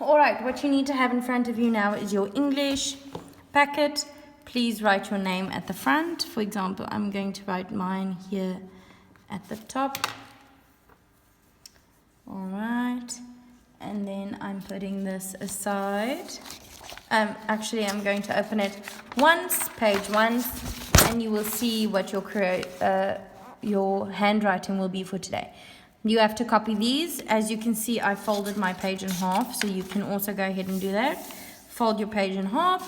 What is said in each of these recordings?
All right, what you need to have in front of you now is your English packet. Please write your name at the front. For example, I'm going to write mine here at the top. All right, and then I'm putting this aside. Actually, I'm going to open it page once, and you will see what your handwriting will be for today. You have to copy these. As you can see, I folded my page in half, so you can also go ahead and do that. Fold your page in half,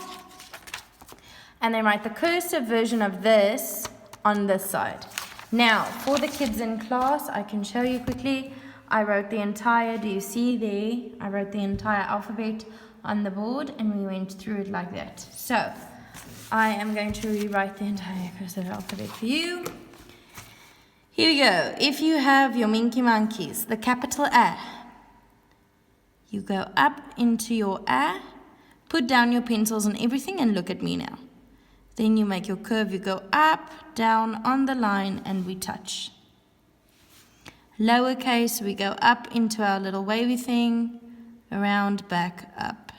and then write the cursive version of this on this side. Now, for the kids in class, I can show you quickly. I wrote the entire, do you see there? I wrote the entire alphabet on the board, and we went through it like that. So, I am going to rewrite the entire cursive alphabet for you. Here we go. If you have your Minky Monkeys, the capital A, you go up into your A, put down your pencils and everything, and look at me now. Then you make your curve, you go up, down on the line, and we touch. Lowercase, we go up into our little wavy thing, around, back, up,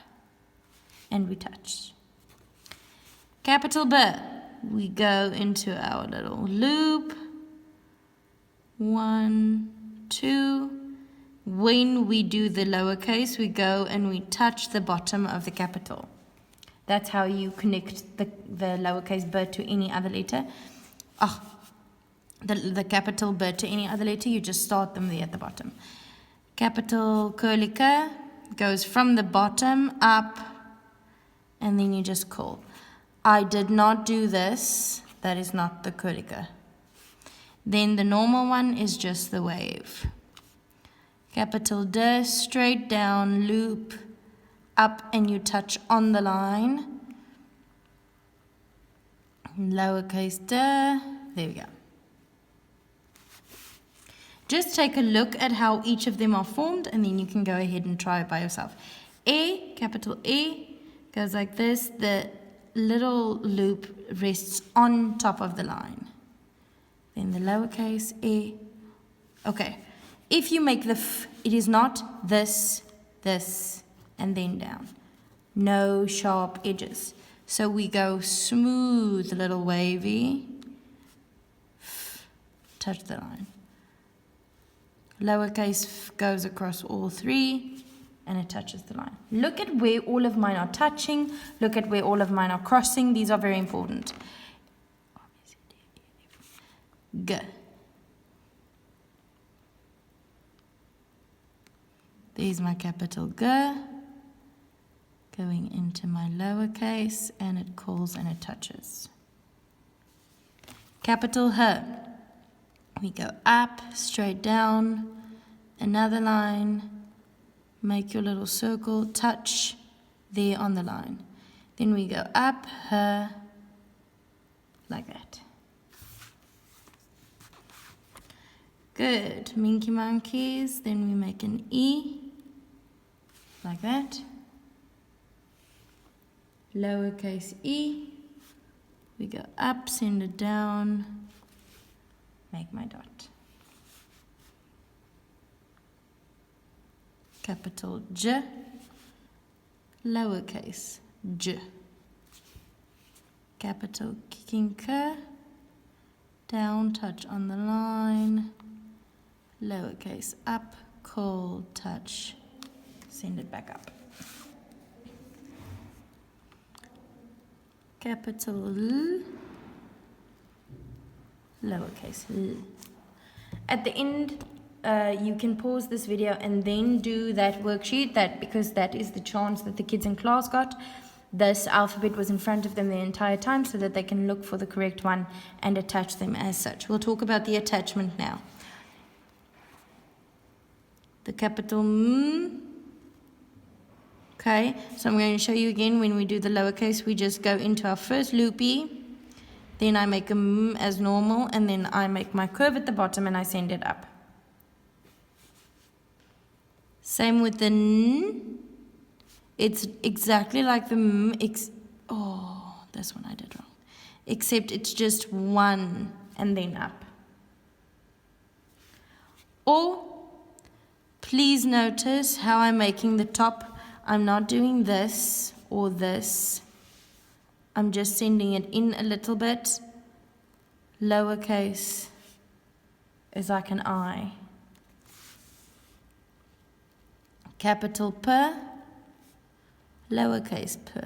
and we touch. Capital B, we go into our little loop. 1, 2. When we do the lowercase, we go and we touch the bottom of the capital. That's how you connect the lowercase B to any other letter. The capital B to any other letter, you just start them there at the bottom. Capital curly K goes from the bottom up, and then you just curl. I did not do this. That is not the curly K. Then the normal one is just the wave. Capital D, straight down, loop, up, and you touch on the line. Lowercase d, there we go. Just take a look at how each of them are formed, and then you can go ahead and try it by yourself. E, capital E, goes like this. The little loop rests on top of the line. Then the lowercase e. Okay, if you make the f, it is not this, and then down. No sharp edges. So we go smooth, little wavy, f, touch the line. Lowercase f goes across all three, and it touches the line. Look at where all of mine are touching. Look at where all of mine are crossing. These are very important. G. There's my capital G going into my lowercase, and it calls and it touches. Capital H. We go up, straight down, another line, make your little circle, touch there on the line. Then we go up, H, like that. Good. Minky Monkeys. Then we make an E, like that. Lowercase e. We go up, send it down, make my dot. Capital J, lowercase j. Capital kicking K, down, touch on the line, lowercase up, call, touch, send it back up. Capital L, lowercase l. At the end, you can pause this video and then do that worksheet, because that is the chance that the kids in class got. This alphabet was in front of them the entire time so that they can look for the correct one and attach them as such. We'll talk about the attachment now. The capital M. Okay, so I'm going to show you again. When we do the lowercase, we just go into our first loopy, then I make a M as normal, and then I make my curve at the bottom and I send it up. Same with the N. It's exactly like the M, oh, this one I did wrong. Except it's just one and then up. Or, please notice how I'm making the top. I'm not doing this or this. I'm just sending it in a little bit. Lowercase is like an I. Capital P, lowercase p.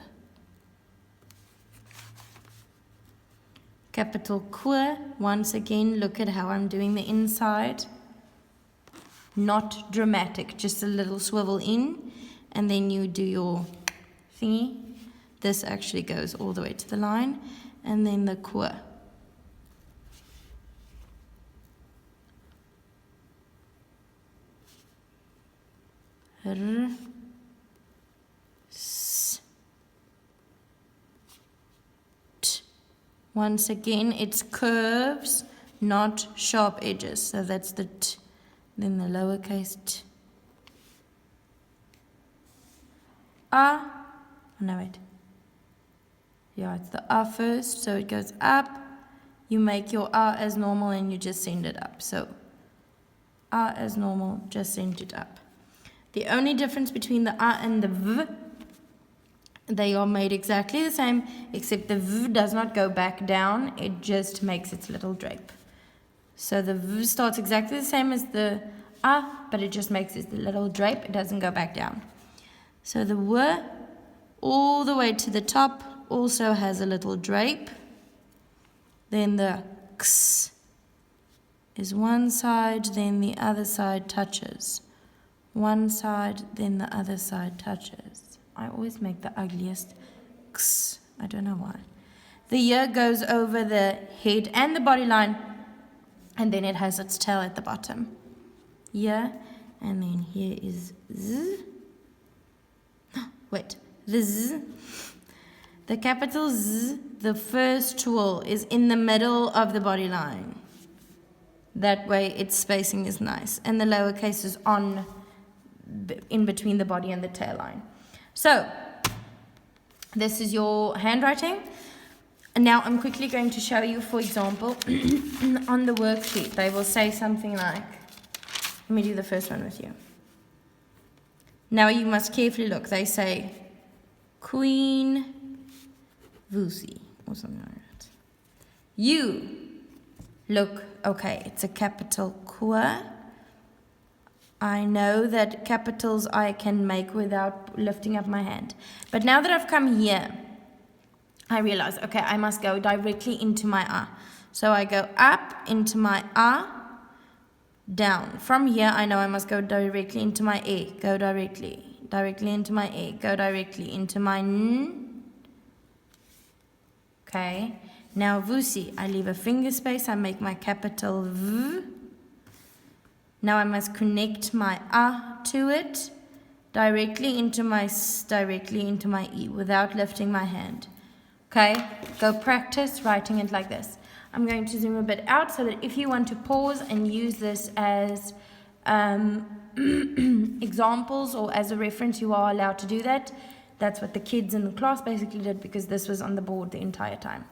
Capital Q, once again, look at how I'm doing the inside. Not dramatic, just a little swivel in, and then you do your thingy. This actually goes all the way to the line, and then the Q. R, S, T. Once again, it's curves, not sharp edges. So that's the T, then the lowercase t. A, oh no wait. Yeah, it's the A first, so it goes up. You make your A as normal and you just send it up. So A as normal, just send it up. The only difference between the A and the V, they are made exactly the same, except the V does not go back down, it just makes its little drape. So the V starts exactly the same as the A, but it just makes its little drape, it doesn't go back down. So the W, all the way to the top, also has a little drape. Then the X is one side, then the other side touches. One side, then the other side touches. I always make the ugliest X. I don't know why. The ear goes over the head and the body line, and then it has its tail at the bottom. Yeah, and then here is Z. Wait, the Z. The capital Z, the first tool, is in the middle of the body line. That way its spacing is nice. And the lowercase is on in between the body and the tail line. So this is your handwriting. And now I'm quickly going to show you, for example, on the worksheet, they will say something like, let me do the first one with you. Now you must carefully look. They say Queen Vusi or something like that. You look, okay, it's a capital Q. I know that capitals I can make without lifting up my hand. But now that I've come here, I realize, okay, I must go directly into my A. So I go up into my A, down. From here, I know I must go directly into my E. Go directly into my E. Go directly into my N. Okay. Now Vusi, I leave a finger space. I make my capital V. Now I must connect my A to it, directly into my E without lifting my hand. Okay, go practice writing it like this. I'm going to zoom a bit out so that if you want to pause and use this as examples or as a reference, you are allowed to do that. That's what the kids in the class basically did because this was on the board the entire time.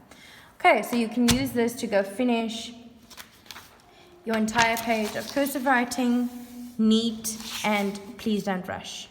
Okay, so you can use this to go finish your entire page of cursive writing, neat, and please don't rush.